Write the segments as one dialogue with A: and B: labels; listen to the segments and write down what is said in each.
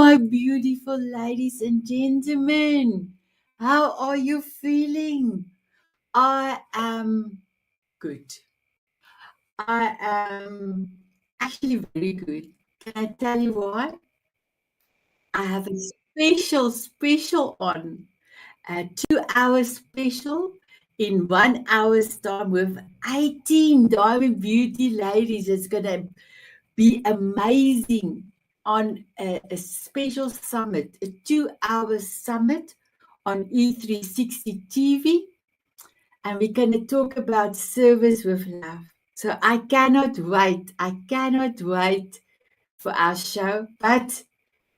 A: my beautiful ladies and gentlemen. How are you feeling? I am good. I am actually very good. Can I tell you why? I have a special on a 2 hour special in 1 hour's time with 18 Diamond Beauty ladies. It's going to be amazing on a special summit, a 2 hour summit on E360 TV. And we're going to talk about service with love. So I cannot wait. I cannot wait for our show. But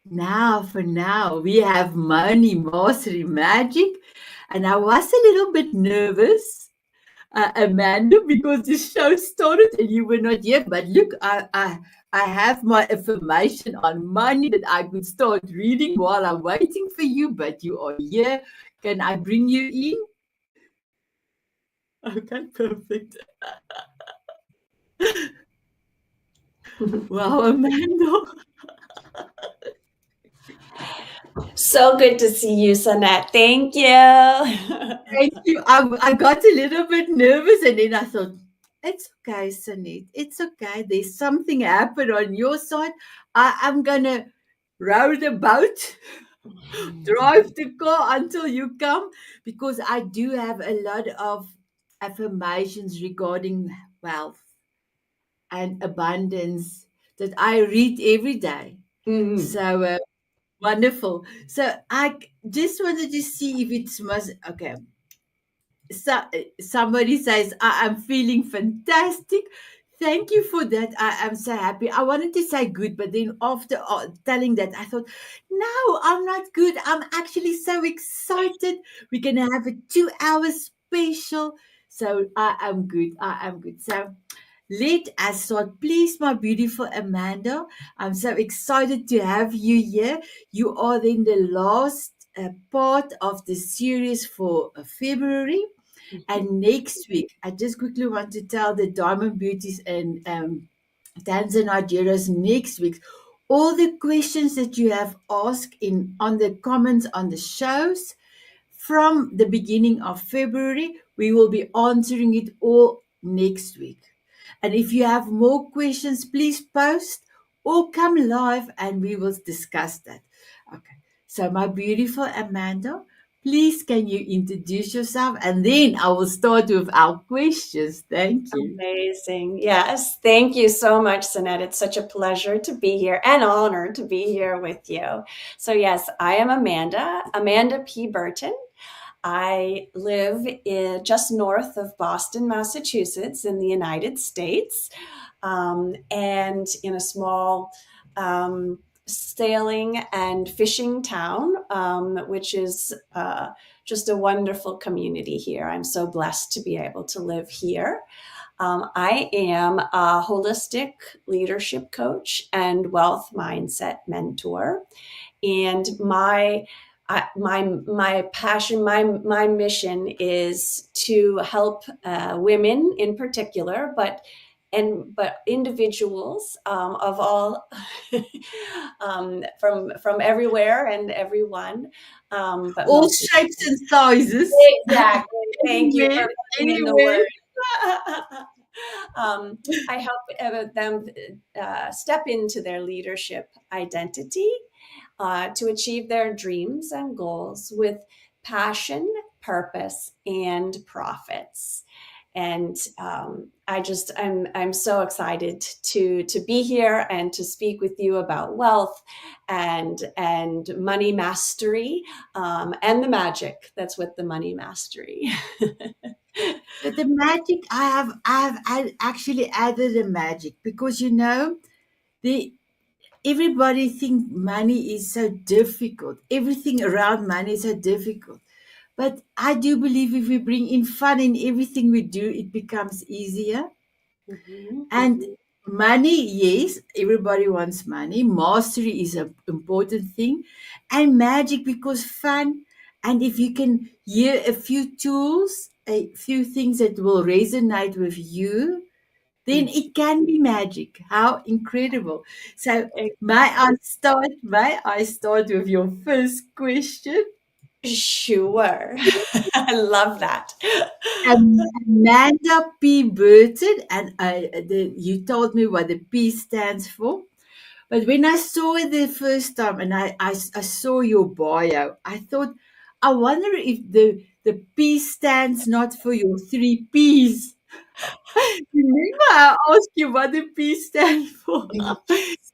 A: for now, we have Money Mastery Magic. And I was a little bit nervous, Amanda, because the show started and you were not here. But look, I have my affirmation on money that I could start reading while I'm waiting for you. But you are here. Can I bring you in? Okay, perfect. Wow, Amanda.
B: So good to see you, Sanet. Thank you.
A: Thank you. I got a little bit nervous and then I thought, it's okay, Sanet. It's okay. There's something happened on your side. I'm going to row the boat, drive the car until you come, because I do have a lot of affirmations regarding wealth and abundance that I read every day. So wonderful. So just wanted to see if it's must. Okay. So, somebody says, I am feeling fantastic. Thank you for that. I am so happy. I wanted to say good, but then after telling that, I thought, no, I'm not good. I'm actually so excited. We're going to have a 2 hour special. So I am good. I am good. So let us start. Please, my beautiful Amanda, I'm so excited to have you here. You are in the last part of the series for February. And next week, I just quickly want to tell the Diamond Beauties and Dans and Nigeria's next week, all the questions that you have asked in on the comments on the shows from the beginning of February, we will be answering it all next week. And if you have more questions, please post or come live and we will discuss that. Okay. So, my beautiful Amanda, please can you introduce yourself and then I will start with our questions. Thank you.
B: Amazing. Yes. Thank you so much, Sanet. It's such a pleasure to be here and honor to be here with you. So, yes, I am Amanda P. Burton. I live just north of Boston, Massachusetts, in the United States, and in a small sailing and fishing town, which is just a wonderful community here. I'm so blessed to be able to live here. I am a holistic leadership coach and wealth mindset mentor, and my passion, my mission is to help women in particular, but individuals of all from everywhere and everyone, but
A: All
B: mostly
A: shapes and sizes.
B: exactly. Thank you
A: Anywhere,
B: for putting in the
A: anywhere.
B: word. I help them step into their leadership identity to achieve their dreams and goals with passion, purpose, and profits. And I'm so excited to be here and to speak with you about wealth and money mastery and the magic that's with the money mastery.
A: So the magic I actually added the magic because the everybody think money is so difficult. Everything around money is so difficult. But I do believe if we bring in fun in everything we do, it becomes easier.
B: Mhm.
A: And money, yes, everybody wants money. Mastery is an important thing. And magic because fun. And if you can hear a few tools, a few things that will resonate with you, then it can be magic. How incredible. So
B: Exactly.
A: may I start with your first question?
B: Sure. I love that.
A: Amanda P. Burton, and you told me what the P stands for. But when I saw it the first time and I saw your bio, I thought, I wonder if the P stands not for your three P's. Remember, I asked you what the P stands for.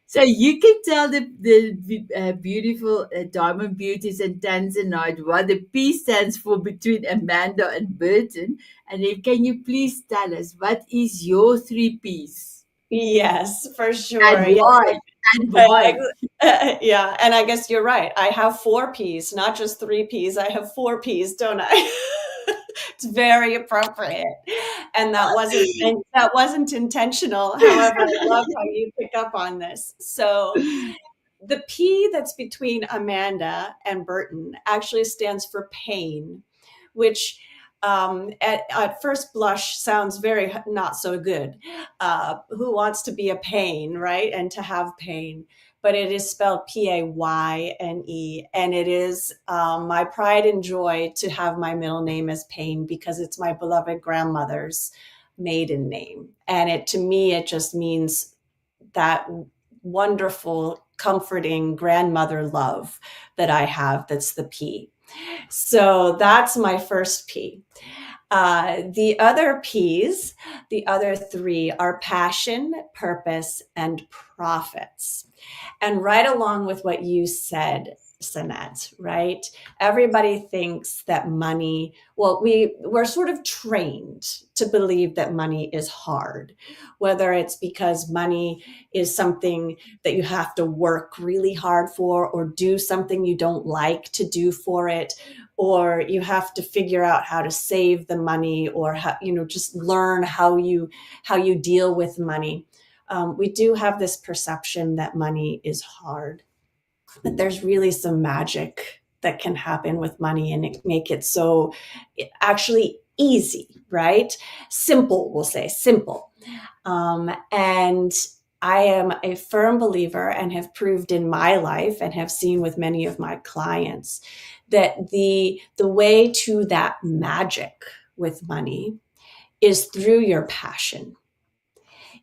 A: So you can tell the beautiful diamond beauties and Tanzanite what the P stands for between Amanda and Burton. And then can you please tell us what is your three P's
B: Yes, for
A: and
B: sure. Yes.
A: why? And why?
B: Yeah, and I guess you're right. I have 4 Ps, not just 3 Ps. I have 4 Ps, don't I? It's very appropriate. And that wasn't intentional. However, I love how you pick up on this. So, the P that's between Amanda and Burton actually stands for pain, which at first blush sounds very not so good. Who wants to be a pain, right? And to have pain. But it is spelled Payne, and it is my pride and joy to have my middle name as Payne because it's my beloved grandmother's maiden name. And it to me, it just means that wonderful, comforting grandmother love that I have. That's the P. So that's my first P. The other P's, the other 3 are passion, purpose, and profits. And right along with what you said, Sanet, right? Everybody thinks that money, well, we're sort of trained to believe that money is hard, whether it's because money is something that you have to work really hard for or do something you don't like to do for it, or you have to figure out how to save the money or how, just learn how you deal with money. We do have this perception that money is hard, but there's really some magic that can happen with money and make it so actually easy, right? Simple, we'll say simple. And I am a firm believer and have proved in my life and have seen with many of my clients that the way to that magic with money is through your passion.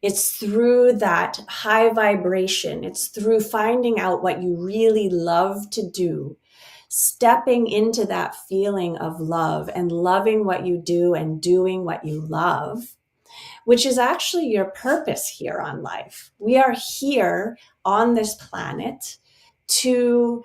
B: It's through that high vibration. It's through finding out what you really love to do, stepping into that feeling of love and loving what you do and doing what you love, which is actually your purpose here on life. We are here on this planet to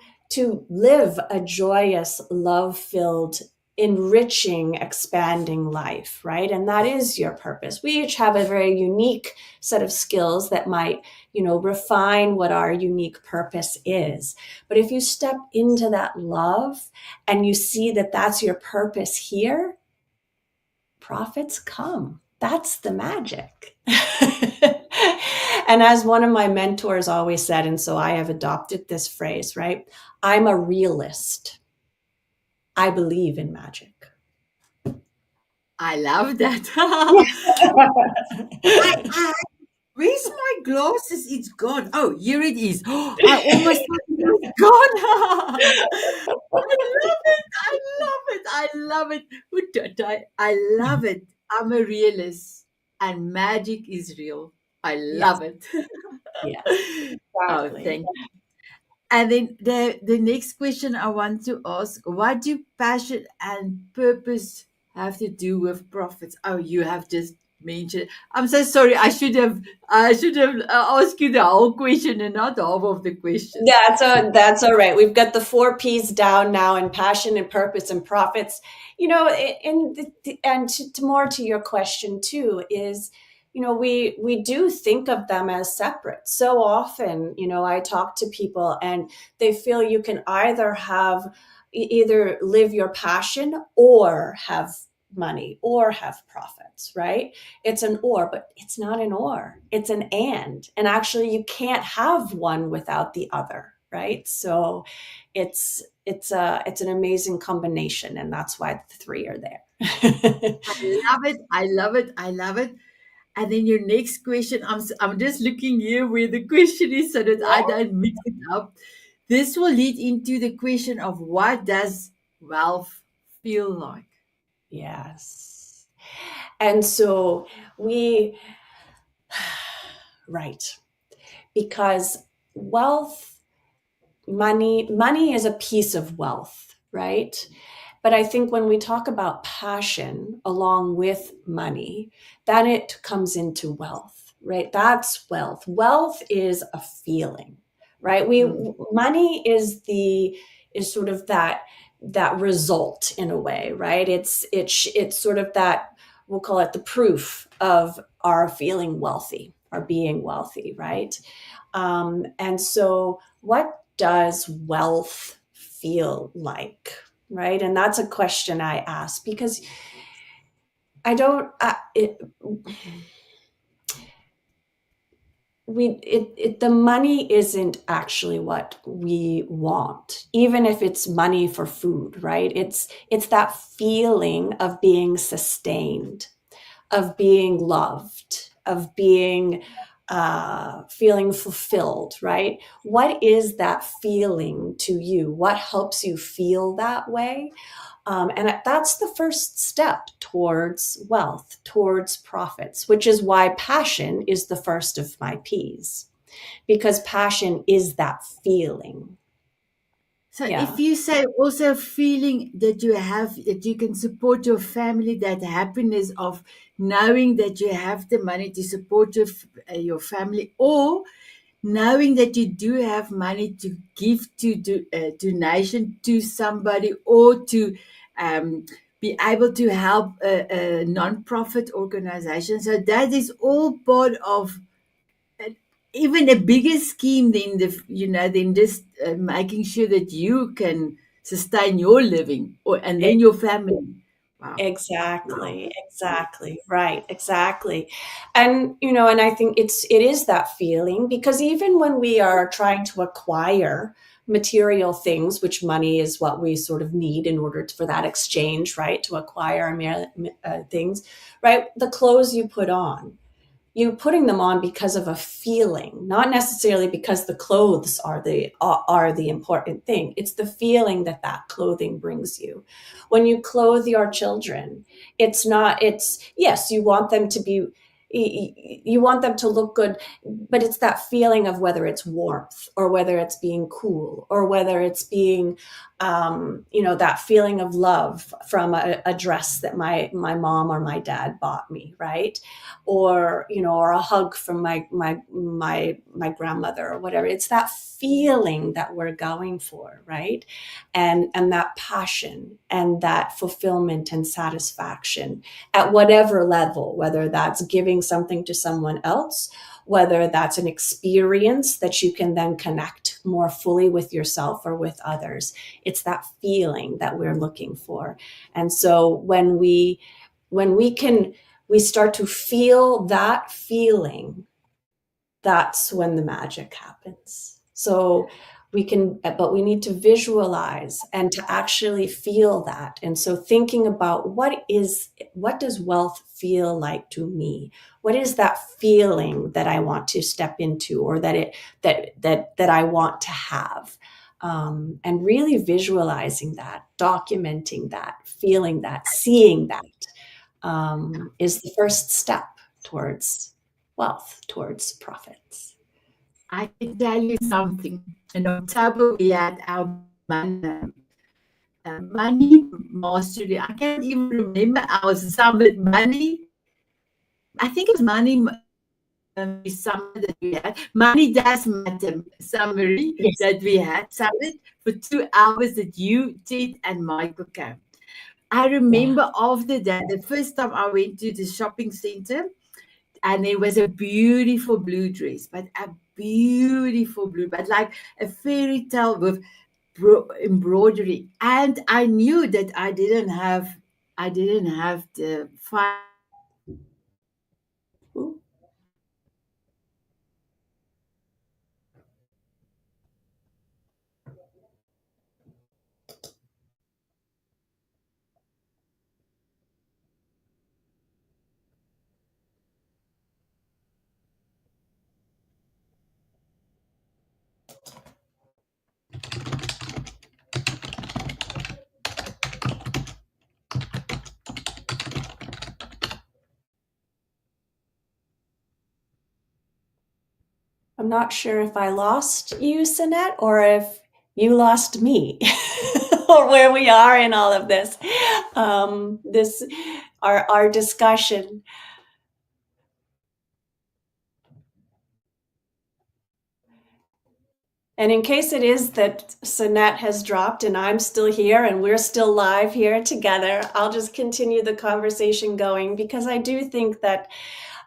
B: live a joyous, love-filled, enriching, expanding life, right? And that is your purpose. We each have a very unique set of skills that might, refine what our unique purpose is. But if you step into that love and you see that that's your purpose here, profits come. That's the magic. And as one of my mentors always said, and so I have adopted this phrase, right? I'm a realist. I believe in magic.
A: I love that. I Where's my glasses? It's gone. Oh, here it is. I almost thought it was gone. I love it. I love it. I love it. I love it. I'm a realist and magic is real. I
B: Yes,
A: love it.
B: yes,
A: Oh,
B: exactly.
A: thank you. And then the next question I want to ask, what do passion and purpose have to do with profits? Oh, you have just mentioned. I'm so sorry. I should have asked you the whole question and not half of the question.
B: That's all right. We've got the 4 P's down now in passion and purpose and profits. And to more to your question too is, we do think of them as separate. So often, I talk to people and they feel you can either either live your passion or have money or have profits, right? It's an or, but it's not an or. It's an and. And actually you can't have one without the other, right? So it's an amazing combination and that's why the 3 are there.
A: I love it. I love it. I love it. And then your next question, I'm just looking here where the question is so that I don't mix it up. This will lead into the question of what does wealth feel like?
B: Yes. And so we, right, because wealth, money is a piece of wealth, right? But I think when we talk about passion along with money, then it comes into wealth, right? That's wealth. Wealth is a feeling, right?
A: Mm.
B: Money is sort of that result in a way, right? It's sort of that, we'll call it the proof of our feeling wealthy, our being wealthy, right? And so what does wealth feel like, right? And that's a question I ask because I don't. The money isn't actually what we want, even if it's money for food, right? It's that feeling of being sustained, of being loved, of being feeling fulfilled, right? What is that feeling to you? What helps you feel that way? And that's the first step towards wealth, towards profits, which is why passion is the first of my P's, because passion is that feeling.
A: So if
B: Yeah.
A: you say also feeling that you have that you can support your family, that happiness of knowing that you have the money to support your family, or knowing that you do have money to give to donation to somebody, or to be able to help a non-profit organization. So that is all part of even a bigger scheme than than just making sure that you can sustain your living, or and then your family. Wow. Wow.
B: Exactly. Right. Exactly. And I think it is that feeling, because even when we are trying to acquire material things, which money is what we sort of need in order for that exchange, right? To acquire things, right? The clothes you put on, you putting them on because of a feeling, not necessarily because the clothes are the important thing. It's the feeling that that clothing brings you. When you clothe your children, it's not, it's, yes, you want them to be, you want them to look good, but it's that feeling of whether it's warmth, or whether it's being cool, or whether it's being that feeling of love from a dress that my mom or my dad bought me, right? Or a hug from my grandmother, or whatever. It's that feeling that we're going for, right? And that passion and that fulfillment and satisfaction at whatever level, whether that's giving something to someone else, whether that's an experience that you can then connect more fully with yourself or with others. It's that feeling that we're looking for. And so when we start to feel that feeling, that's when the magic happens. So but we need to visualize and to actually feel that. And so thinking about what does wealth feel like to me? What is that feeling that I want to step into, or that I want to have? And really visualizing that, documenting that, feeling that, seeing that, is the first step towards wealth, towards profits.
A: I can tell you something. In October, we had our money mastery. I can't even remember our summit money. I think it was money summit that we had. Money does matter summary
B: Yes.
A: that we had summit for 2 hours that you, Ted, and Michael came. I
B: Yeah.
A: remember after that, the first time I went to the shopping center, and there was a beautiful blue dress, but a beautiful blue, but like a fairy tale with embroidery. And I knew that I didn't have the
B: Ooh. I'm not sure if I lost you, Sanet, or if you lost me, or where we are in all of this. This our discussion. And in case it is that Sanet has dropped and I'm still here and we're still live here together, I'll just continue the conversation going, because I do think that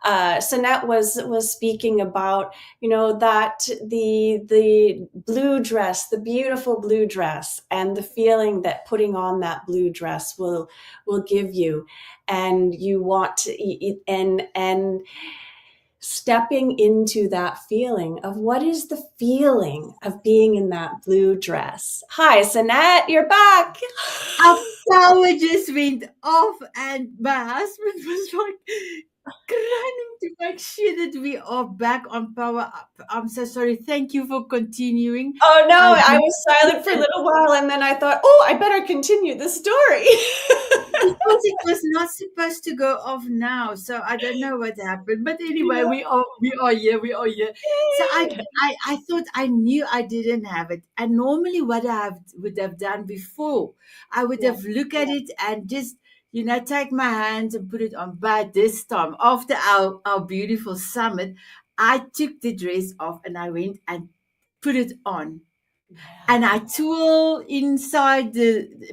B: Sanet was speaking about, that the blue dress, the beautiful blue dress, and the feeling that putting on that blue dress will give you, and you want to, and stepping into that feeling of what is the feeling of being in that blue dress. Hi, Sanet, you're back.
A: Our power just went off, and my husband was like running to make sure that we are back on power. I'm so sorry. Thank you for continuing.
B: Oh no,
A: I
B: I
A: do
B: was silent for a little while and then I thought, oh, I better continue the story.
A: because it was not supposed to go off now, so I don't know what happened. But anyway,
B: Yeah.
A: we are here. We are here. So I thought I knew I didn't have it, and normally what would have done before, I would
B: Yeah.
A: have looked at it and just take my hands and put it on. But this time, after our beautiful summit, I took the dress off and I went and put it on, and I twirl inside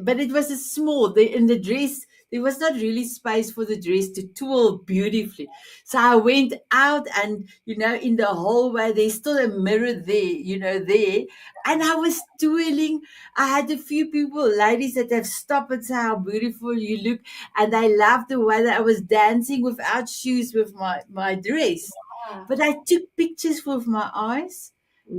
A: but it was a small, in the dress, there was not really space for the dress to twirl beautifully. So I went out, and, in the hallway, there's still a mirror there. And I was twirling. I had a few people, ladies, that have stopped and say how beautiful you look. And they loved the way that I was dancing without shoes with my dress. But I took pictures with my eyes,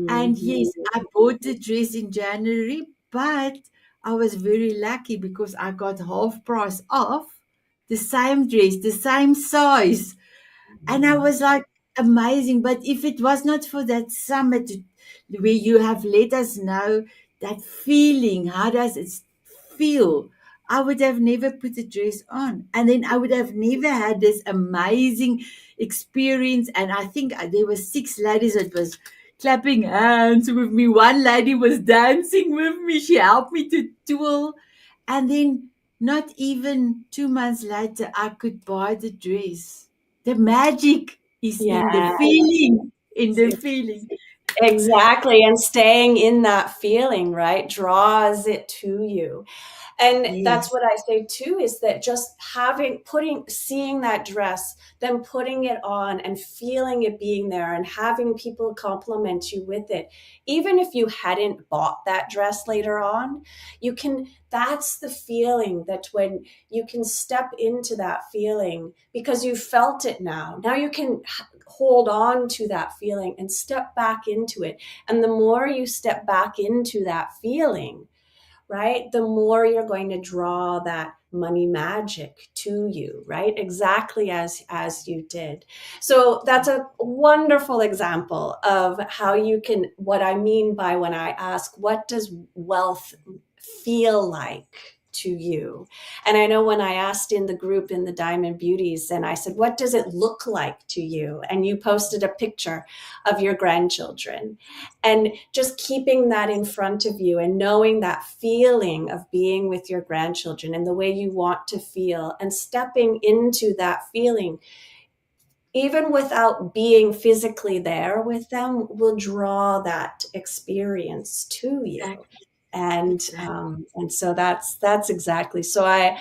A: and
B: Mhm.
A: yes, I bought the dress in January, but I was very lucky because I got half price off the same dress, the same size. And I was like, amazing. But if it was not for that summit where you have let us know that feeling, how does it feel? I would have never put the dress on. And then I would have never had this amazing experience. And I think there were 6 ladies that was clapping hands with me. One lady was dancing with me. She helped me to twirl. And then not even 2 months later, I could buy the dress. The magic is in the
B: Yeah.
A: feeling, in the feeling.
B: Exactly. And staying in that feeling, right, draws it to you. And
A: Yes,
B: that's what I say too, is that just seeing that dress, then putting it on and feeling it being there and having people compliment you with it. Even if you hadn't bought that dress later on, that's the feeling, that when you can step into that feeling because you felt it now. Now you can hold on to that feeling and step back into it. And the more you step back into that feeling, right, the more you're going to draw that money magic to you, right, exactly as you did. So that's a wonderful example of how you can, what I mean by when I ask, what does wealth feel like to you? And I know when I asked in the group in the Diamond Beauties, and I said, what does it look like to you? And you posted a picture of your grandchildren, and just keeping that in front of you and knowing that feeling of being with your grandchildren and the way you want to feel, and stepping into that feeling even without being physically there with them, will draw that experience to you.
A: exactly, exactly.
B: And so that's exactly. So I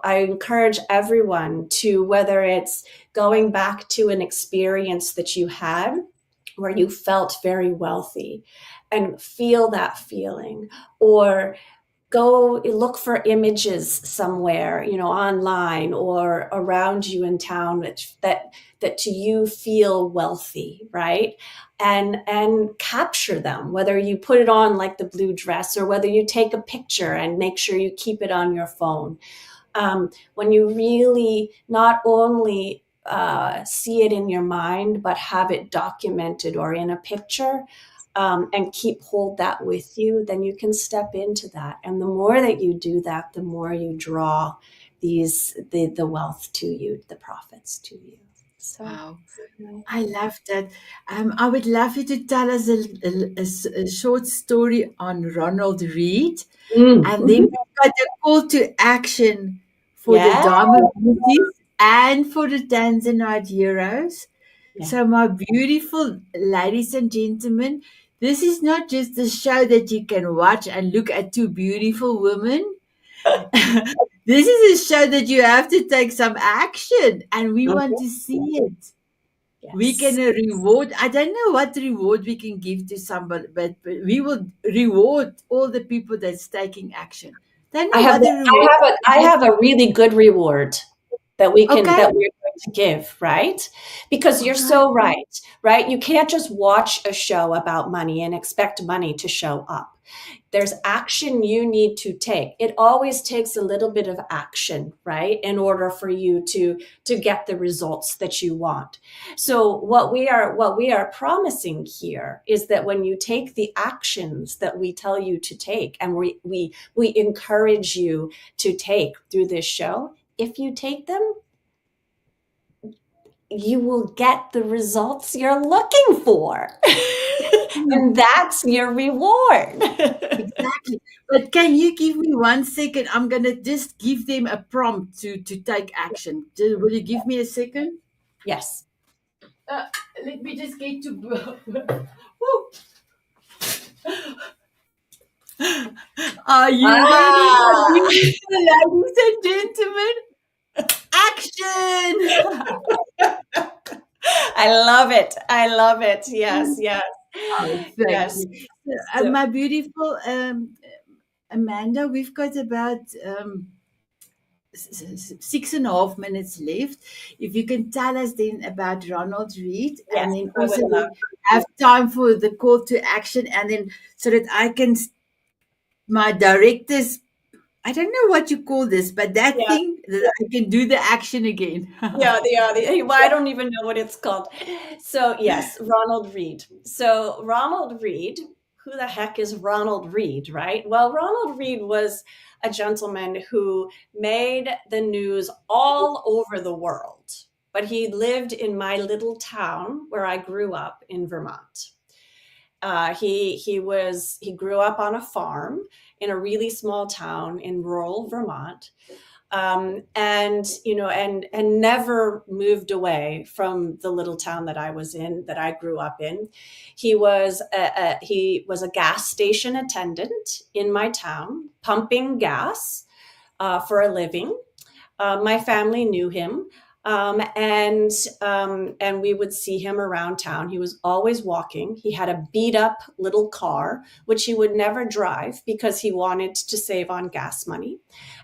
B: encourage everyone to, whether it's going back to an experience that you had where you felt very wealthy and feel that feeling, or go look for images somewhere, online or around you in town, that to you feel wealthy, right? And capture them, whether you put it on like the blue dress or whether you take a picture and make sure you keep it on your phone. When you really not only see it in your mind, but have it documented or in a picture, and hold that with you, then you can step into that. And the more that you do that, the more you draw the wealth to you, the profits to you. So,
A: Wow.
B: yeah.
A: I love that. I would love you to tell us a short story on Ronald Reed. And then
B: Mhm.
A: we've got a call to action for the
B: Yeah.
A: Diamond Beauties and for the Tanzanite Heroes.
B: Yeah.
A: So, my beautiful ladies and gentlemen, this is not just a show that you can watch and look at two beautiful women. This is a show that you have to take some action, and we want
B: Mhm.
A: to see it. We can
B: Yes.
A: reward. I don't know what reward we can give to somebody, but we will reward all the people that's taking action. Don't
B: I
A: know
B: have
A: what the reward.
B: I have a really good reward
A: Okay,
B: that we're going to give, right? Because you're
A: okay,
B: so right, right? You can't just watch a show about money and expect money to show up. There's action you need to take. It always takes a little bit of action, right, in order for you to get the results that you want. So what we are promising here is that when you take the actions that we tell you to take, and we encourage you to take through this show, if you take them, you will get the results you're looking for. And that's your reward.
A: exactly. But can you give me 1 second? I'm gonna just give them a prompt to take action. Will you give me a second?
B: Yes.
A: Uh, Let me just get to. Woo. Are you ready, my
B: Ah,
A: beautiful ladies and gentlemen? Action!
B: I love it. I love it. Yes, yes,
A: Oh, thank
B: yes.
A: you. So,
B: So,
A: my beautiful Amanda, we've got about 6.5 minutes left. If you can tell us then about Ronald Reed,
B: yes,
A: and then
B: I would
A: also
B: love.
A: have time for the call to action, and then so that I can, my directors, I don't know what you call this, but that
B: Yeah,
A: thing that I can do the action again.
B: well, I don't even know what it's called. So, yes, Ronald Reed. So, Ronald Reed, who the heck is Ronald Reed, right? Well, Ronald Reed was a gentleman who made the news all over the world, but he lived in my little town where I grew up in Vermont. He grew up on a farm in a really small town in rural Vermont, and and never moved away from the little town that I was in, that I grew up in. He was a gas station attendant in my town, pumping gas for a living. My family knew him, and we would see him around town. He was always walking. He had a beat up little car, which he would never drive because he wanted to save on gas money.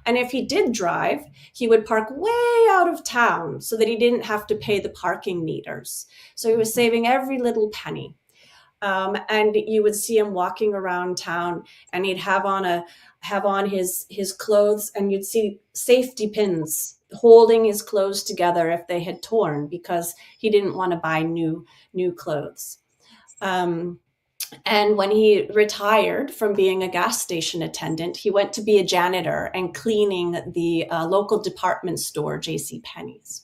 B: And if he did drive, he would park way out of town so that he didn't have to pay the parking meters. So he was saving every little penny. And you would see him walking around town, and he'd have on his clothes, and you'd see safety pins holding his clothes together if they had torn, because he didn't want to buy new clothes. Um, and when he retired from being a gas station attendant, he went to be a janitor and cleaning the local department store, J.C. Penney's.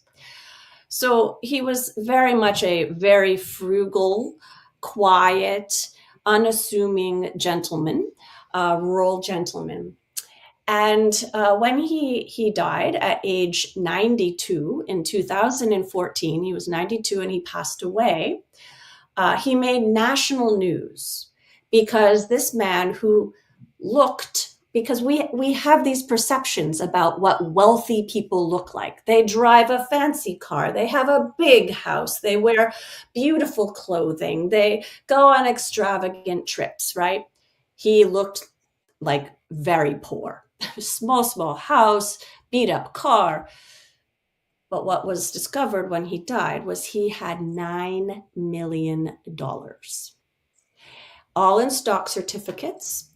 B: So he was very much a very frugal, quiet, unassuming gentleman, rural gentleman. And when he died at age 92 in 2014, he was 92 and he passed away. He made national news because this man who looked, because we have these perceptions about what wealthy people look like. They drive a fancy car, they have a big house, they wear beautiful clothing, they go on extravagant trips, right? He looked like very poor. Small house, beat up car. But what was discovered when he died was he had $9 million, all in stock certificates,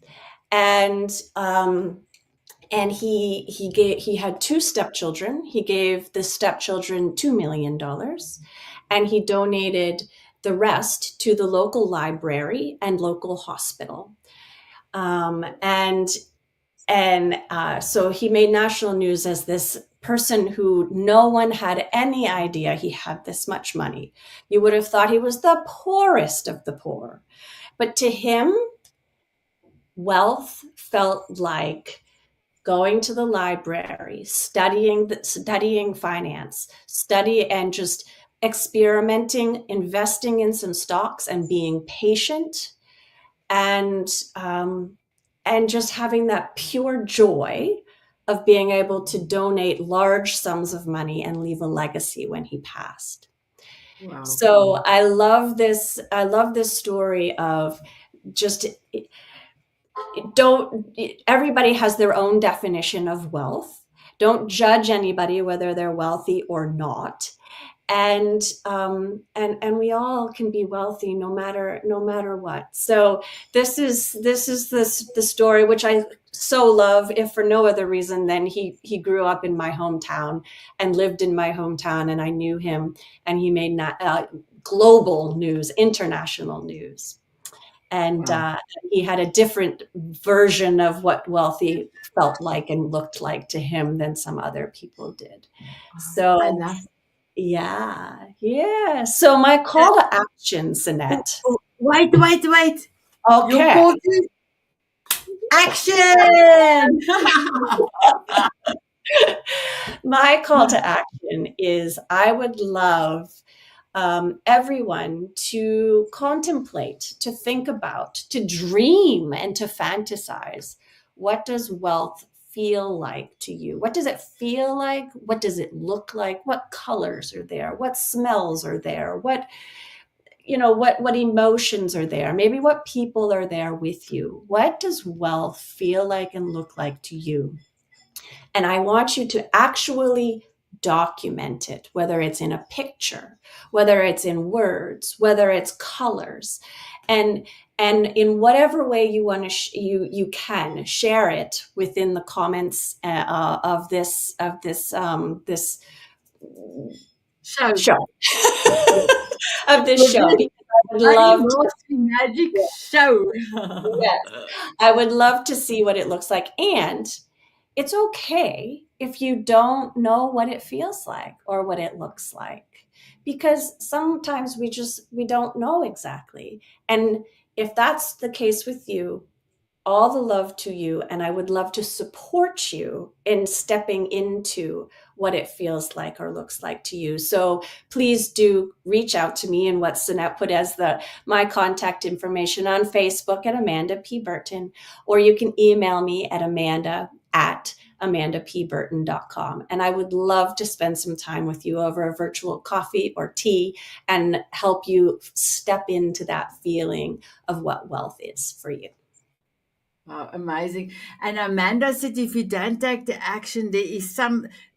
B: and he had two stepchildren. He gave the stepchildren $2 million, and he donated the rest to the local library and local hospital. Um, and so he made national news as this person who no one had any idea he had this much money. You would have thought he was the poorest of the poor. But to him, wealth felt like going to the library, studying finance, and just experimenting, investing in some stocks, and being patient, and just having that pure joy of being able to donate large sums of money and leave a legacy when he passed.
A: Wow.
B: So I love this. I love this story of just don't. Everybody has their own definition of wealth. Don't judge anybody whether they're wealthy or not. And we all can be wealthy no matter what. So this is the story which I so love, if for no other reason than he grew up in my hometown and lived in my hometown, and I knew him, and he made global news, international news. And
A: Wow.
B: he had a different version of what wealthy felt like and looked like to him than some other people did.
A: I
B: So
A: love.
B: yeah. So my call to action,
A: Oh,
B: Sanet.
A: oh, wait. Your
B: Okay.
A: call to action.
B: My call to action is I would love everyone to contemplate, to think about, to dream, and to fantasize. What does wealth feel like to you? What does it feel like? What does it look like? What colors are there? What smells are there? What emotions are there? Maybe what people are there with you? What does wealth feel like and look like to you? And I want you to actually document it, whether it's in a picture, whether it's in words, whether it's colors, and in whatever way you want to you can share it within the comments of this
A: Show.
B: show
A: Yes.
B: of this
A: With
B: show,
A: this
B: because I would
A: Money
B: love to.
A: Mastery Magic
B: Yeah,
A: Show.
B: yes, I would love to see what it looks like. And it's okay if you don't know what it feels like or what it looks like, because sometimes we don't know exactly. And if that's the case with you, all the love to you, and I would love to support you in stepping into what it feels like or looks like to you. So please do reach out to me, and what Sanet put as my contact information on Facebook at Amanda P. Burton, or you can email me at amanda@amandapburton.com. And I would love to spend some time with you over a virtual coffee or tea and help you step into that feeling of what wealth is for you.
A: Wow, amazing. And Amanda said if you don't take the action,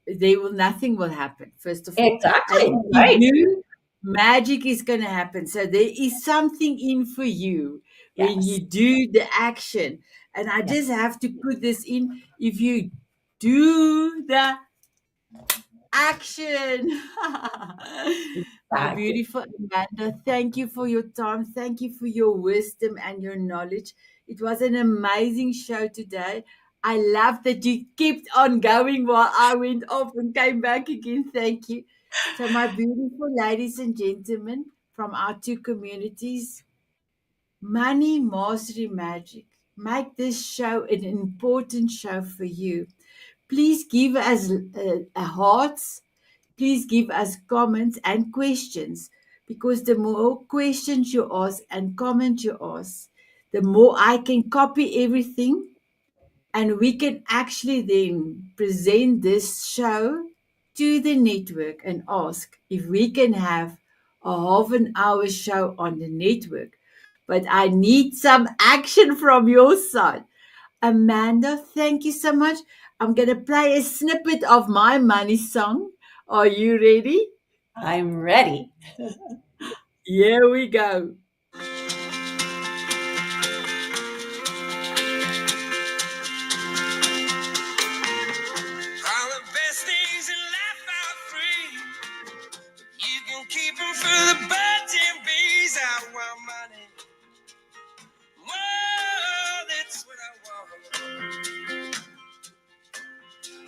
A: nothing will happen, first of all. And
B: Exactly.
A: if
B: Right.
A: you do, magic is going to happen. So there is something in for you when
B: Yes.
A: you do the action. And I
B: Yeah.
A: just have to put this in. If you do the action. My
B: Exactly.
A: beautiful Amanda, thank you for your time. Thank you for your wisdom and your knowledge. It was an amazing show today. I love that you kept on going while I went off and came back again. Thank you. So, my beautiful ladies and gentlemen from our two communities, Money Mastery Magic, make this show an important show for you. Please give us hearts. Please give us comments and questions, because the more questions you ask and comments you ask, the more I can copy everything, and we can actually then present this show to the network and ask if we can have a half an hour show on the network. But I need some action from your side. Amanda, thank you so much. I'm going to play a snippet of my money song. Are you ready?
B: I'm ready.
A: Here we go. All the best things in life are free. You can keep them for the birds and bees. I want money. Whoa, that's what I want.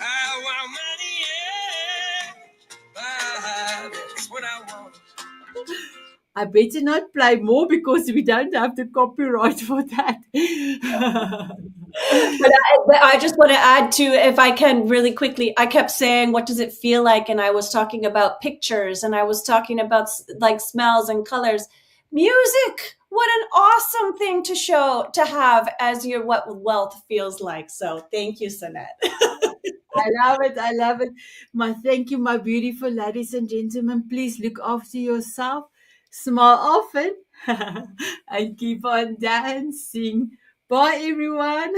A: I want money, yeah. I better not play more because we don't have the copyright for that.
B: But I just want to add to, if I can really quickly, I kept saying, what does it feel like? And I was talking about pictures, and I was talking about like smells and colors. Music, what an awesome thing to show, to have as your what wealth feels like. So thank you, Sanet.
A: I love it. I love it. My thank you, my beautiful ladies and gentlemen. Please look after yourself. Smile often and keep on dancing. Bye, everyone.